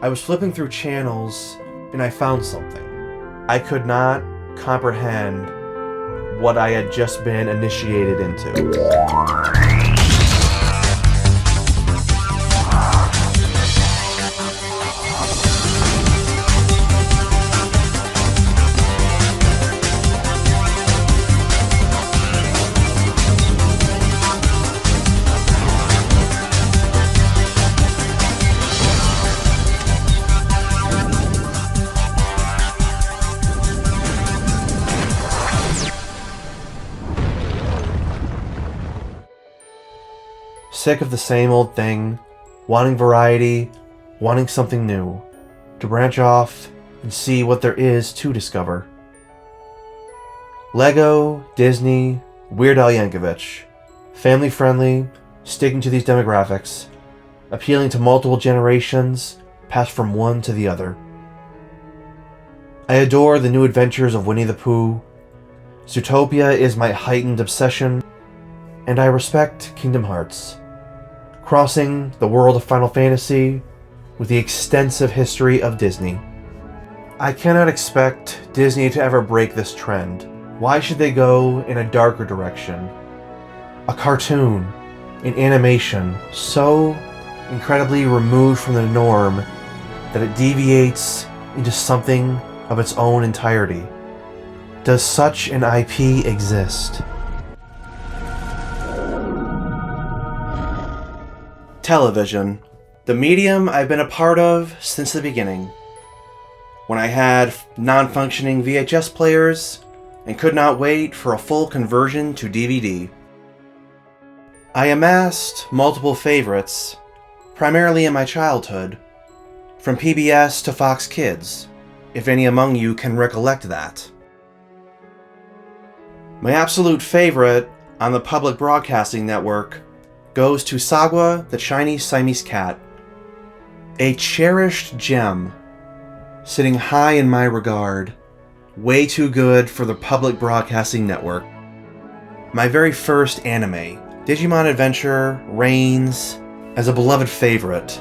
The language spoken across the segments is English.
I was flipping through channels and I found something. I could not comprehend what I had just been initiated into. Sick of the same old thing, wanting variety, wanting something new, to branch off and see what there is to discover. Lego, Disney, Weird Al Yankovic, family friendly, sticking to these demographics, appealing to multiple generations, passed from one to the other. I adore the new adventures of Winnie the Pooh, Zootopia is my heightened obsession, and I respect Kingdom Hearts. Crossing the world of Final Fantasy with the extensive history of Disney. I cannot expect Disney to ever break this trend. Why should they go in a darker direction? A cartoon, an animation, so incredibly removed from the norm that it deviates into something of its own entirety. Does such an IP exist? Television, the medium I've been a part of since the beginning. When I had non-functioning VHS players and could not wait for a full conversion to DVD. I amassed multiple favorites, primarily in my childhood, from PBS to Fox Kids, if any among you can recollect that. My absolute favorite on the public broadcasting network goes to Sagwa the Chinese Siamese Cat, a cherished gem, sitting high in my regard, way too good for the public broadcasting network. My very first anime, Digimon Adventure, reigns as a beloved favorite,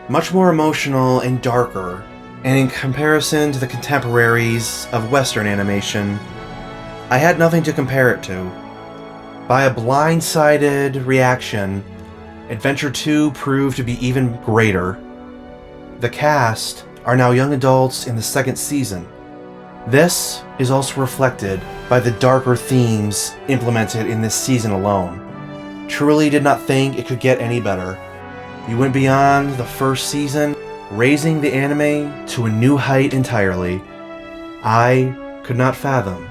much more emotional and darker, and in comparison to the contemporaries of Western animation, I had nothing to compare it to. By a blindsided reaction, Adventure 2 proved to be even greater. The cast are now young adults in the second season. This is also reflected by the darker themes implemented in this season alone. Truly did not think it could get any better. You went beyond the first season, raising the anime to a new height entirely. I could not fathom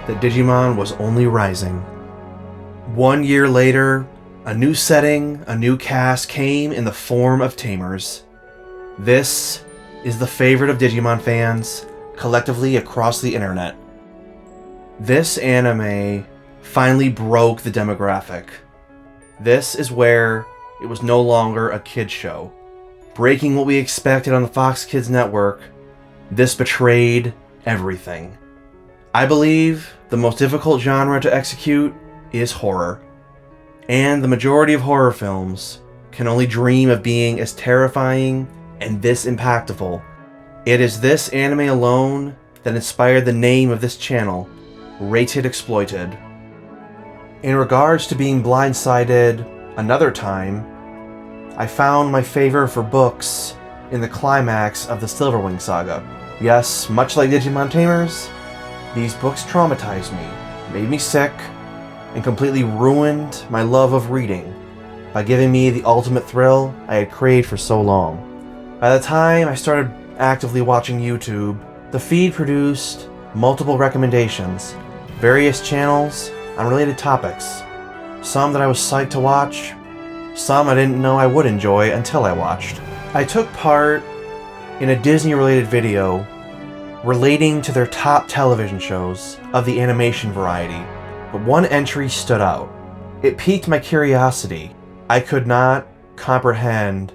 that Digimon was only rising. 1 year later, a new setting, a new cast came in the form of Tamers. This is the favorite of Digimon fans, collectively across the internet. This anime finally broke the demographic. This is where it was no longer a kid's show. Breaking what we expected on the Fox Kids network, this betrayed everything. I believe the most difficult genre to execute is horror. And the majority of horror films can only dream of being as terrifying and this impactful. It is this anime alone that inspired the name of this channel, Rated Exploited. In regards to being blindsided another time, I found my favor for books in the climax of the Silverwing saga. Yes, much like Digimon Tamers, these books traumatized me, made me sick, and completely ruined my love of reading by giving me the ultimate thrill I had craved for so long. By the time I started actively watching YouTube, the feed produced multiple recommendations, various channels on related topics, some that I was psyched to watch, some I didn't know I would enjoy until I watched. I took part in a Disney-related video relating to their top television shows of the animation variety. But one entry stood out. It piqued my curiosity. I could not comprehend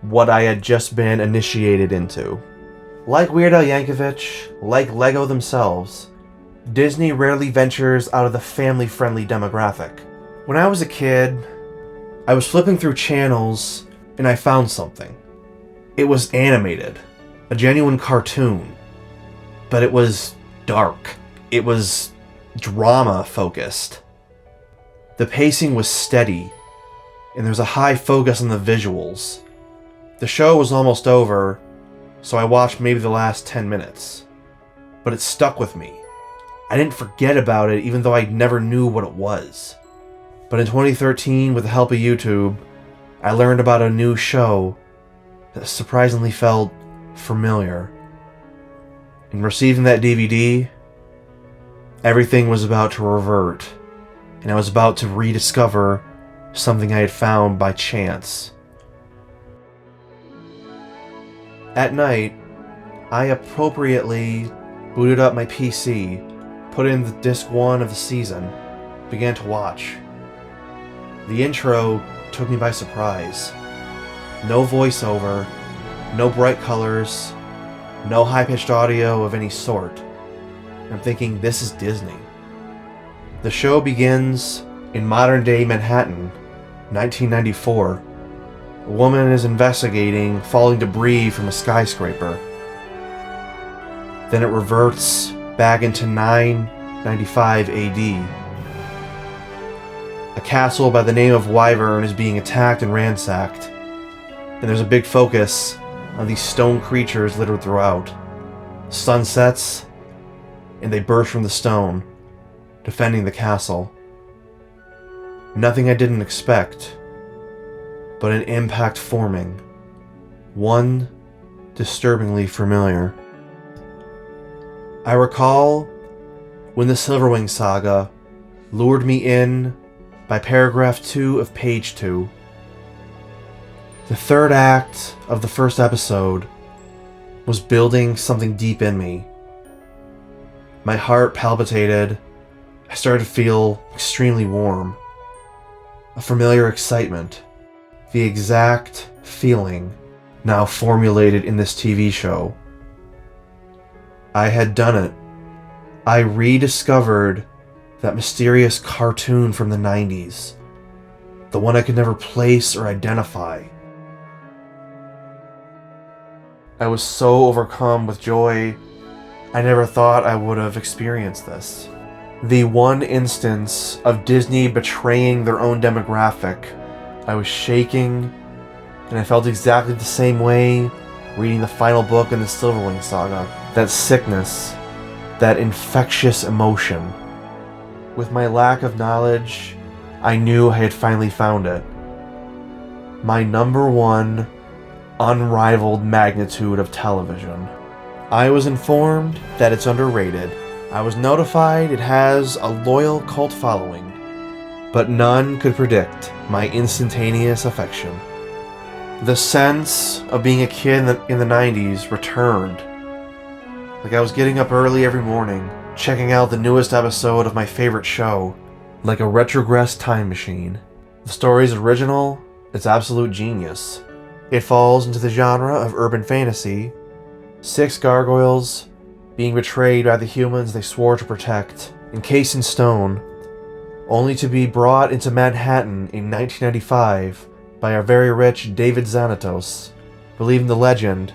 what I had just been initiated into. Like Weird Al Yankovic, like Lego themselves, Disney rarely ventures out of the family-friendly demographic. When I was a kid, I was flipping through channels and I found something. It was animated, a genuine cartoon, but it was dark. It was drama-focused. The pacing was steady, and there was a high focus on the visuals. The show was almost over, so I watched maybe the last 10 minutes. But it stuck with me. I didn't forget about it even though I never knew what it was. But in 2013, with the help of YouTube, I learned about a new show that surprisingly felt familiar. In receiving that DVD, everything was about to revert, and I was about to rediscover something I had found by chance. At night, I appropriately booted up my PC, put in the disc 1 of the season, began to watch. The intro took me by surprise. No voiceover, no bright colors, no high-pitched audio of any sort. I'm thinking, this is Disney. The show begins in modern-day Manhattan, 1994. A woman is investigating falling debris from a skyscraper. Then it reverts back into 995 AD. A castle by the name of Wyvern is being attacked and ransacked, and there's a big focus on these stone creatures littered throughout. Sun sets, and they burst from the stone, defending the castle. Nothing I didn't expect, but an impact forming, one disturbingly familiar. I recall when the Silverwing saga lured me in by paragraph 2 of page 2. The third act of the first episode was building something deep in me. My heart palpitated. I started to feel extremely warm. A familiar excitement. The exact feeling now formulated in this TV show. I had done it. I rediscovered that mysterious cartoon from the 90s. The one I could never place or identify. I was so overcome with joy, I never thought I would have experienced this. The one instance of Disney betraying their own demographic. I was shaking, and I felt exactly the same way reading the final book in the Silverwing saga. That sickness, that infectious emotion. With my lack of knowledge, I knew I had finally found it. My number one, unrivaled magnitude of television. I was informed that it's underrated. I was notified it has a loyal cult following. But none could predict my instantaneous affection. The sense of being a kid in the 90s returned. Like I was getting up early every morning, checking out the newest episode of my favorite show, like a retrogressed time machine. The story's original, it's absolute genius. It falls into the genre of urban fantasy. 6 gargoyles being betrayed by the humans they swore to protect, encased in stone, only to be brought into Manhattan in 1995 by our very rich David Xanatos, believing the legend,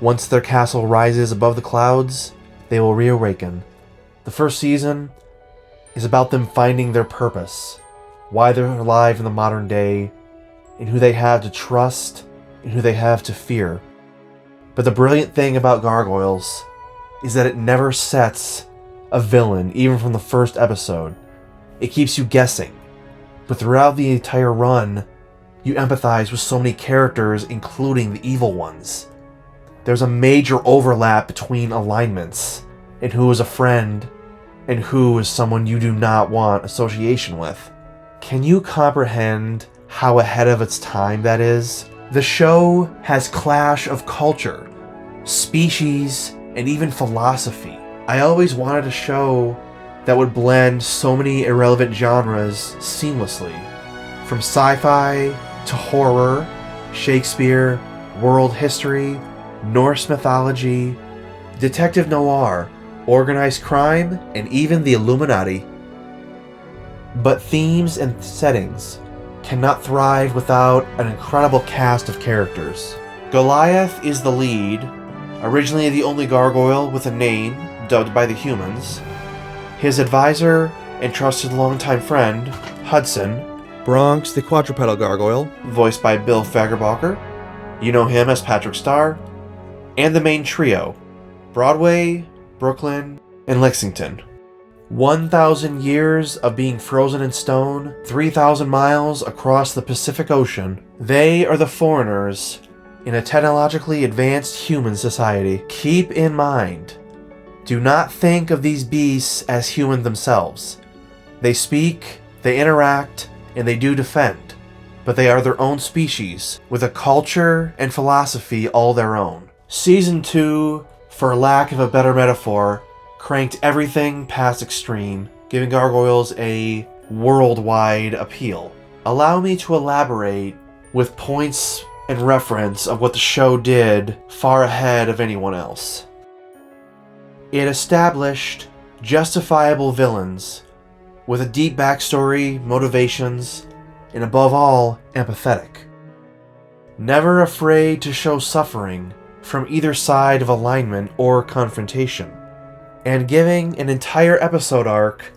once their castle rises above the clouds, they will reawaken. The first season is about them finding their purpose, why they're alive in the modern day, and who they have to trust and who they have to fear. But the brilliant thing about Gargoyles is that it never sets a villain, even from the first episode. It keeps you guessing. But throughout the entire run, you empathize with so many characters, including the evil ones. There's a major overlap between alignments, and who is a friend, and who is someone you do not want association with. Can you comprehend how ahead of its time that is? The show has clash of culture, species, and even philosophy. I always wanted a show that would blend so many irrelevant genres seamlessly. From sci-fi to horror, Shakespeare, world history, Norse mythology, detective noir, organized crime, and even the Illuminati. But themes and settings cannot thrive without an incredible cast of characters. Goliath is the lead, originally the only gargoyle with a name, dubbed by the humans. His advisor and trusted longtime friend, Hudson. Bronx the quadrupedal gargoyle, voiced by Bill Fagerbakker. You know him as Patrick Starr. And the main trio, Broadway, Brooklyn, and Lexington. 1,000 years of being frozen in stone, 3,000 miles across the Pacific Ocean. They are the foreigners in a technologically advanced human society. Keep in mind, do not think of these beasts as human themselves. They speak, they interact, and they do defend, but they are their own species, with a culture and philosophy all their own. Season 2, for lack of a better metaphor, cranked everything past extreme, giving Gargoyles a worldwide appeal. Allow me to elaborate with points and reference of what the show did far ahead of anyone else. It established justifiable villains with a deep backstory, motivations, and above all, empathetic. Never afraid to show suffering from either side of alignment or confrontation, and giving an entire episode arc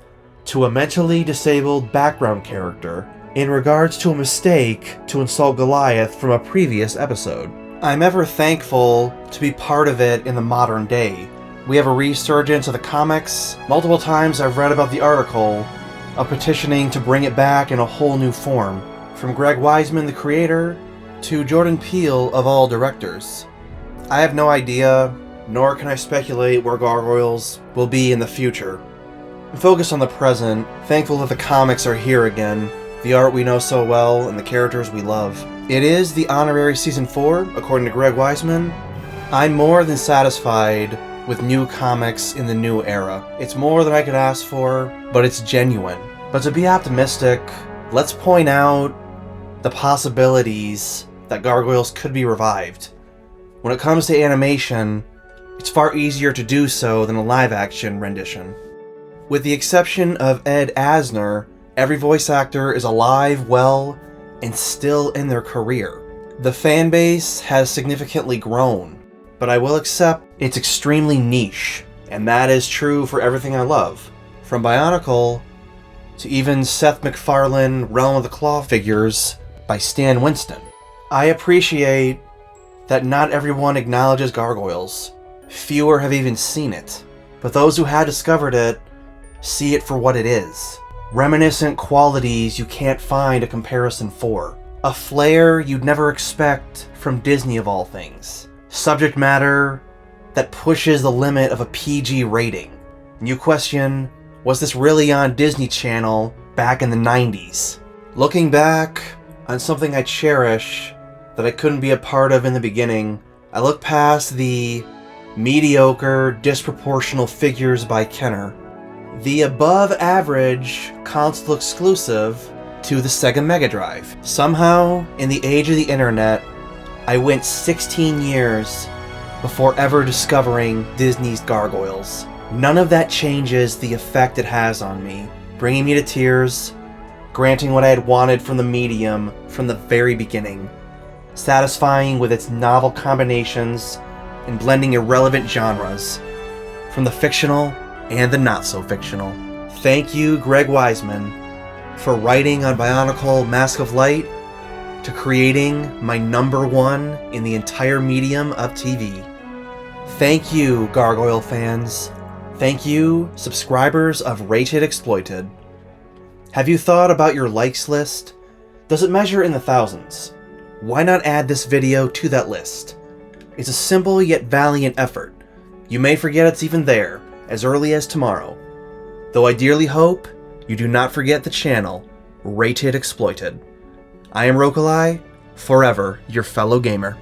to a mentally disabled background character in regards to a mistake to insult Goliath from a previous episode. I'm ever thankful to be part of it in the modern day. We have a resurgence of the comics. Multiple times I've read about the article of petitioning to bring it back in a whole new form, from Greg Weisman, the creator, to Jordan Peele of all directors. I have no idea, nor can I speculate where Gargoyles will be in the future. I'm focused on the present, thankful that the comics are here again, the art we know so well, and the characters we love. It is the honorary Season 4, according to Greg Weisman. I'm more than satisfied with new comics in the new era. It's more than I could ask for, but it's genuine. But to be optimistic, let's point out the possibilities that Gargoyles could be revived. When it comes to animation, it's far easier to do so than a live-action rendition. With the exception of Ed Asner, every voice actor is alive, well, and still in their career. The fan base has significantly grown, but I will accept it's extremely niche, and that is true for everything I love, from Bionicle to even Seth MacFarlane Realm of the Claw figures by Stan Winston. I appreciate that not everyone acknowledges Gargoyles. Fewer have even seen it, but those who have discovered it see it for what it is. Reminiscent qualities you can't find a comparison for. A flair you'd never expect from Disney of all things. Subject matter that pushes the limit of a PG rating. And you question, was this really on Disney Channel back in the 90s? Looking back on something I cherish that I couldn't be a part of in the beginning, I look past the mediocre, disproportional figures by Kenner, the above-average console exclusive to the Sega Mega Drive. Somehow, in the age of the internet, I went 16 years before ever discovering Disney's Gargoyles. None of that changes the effect it has on me, bringing me to tears, granting what I had wanted from the medium from the very beginning, satisfying with its novel combinations and blending irrelevant genres, from the fictional and the not-so-fictional. Thank you, Greg Weisman, for writing on Bionicle Mask of Light, to creating my #1 in the entire medium of TV. Thank you, Gargoyle fans. Thank you, subscribers of Rated Exploited. Have you thought about your likes list? Does it measure in the thousands? Why not add this video to that list? It's a simple yet valiant effort. You may forget it's even there, as early as tomorrow. Though I dearly hope you do not forget the channel, Rated Exploited. I am Rokalai, forever your fellow gamer.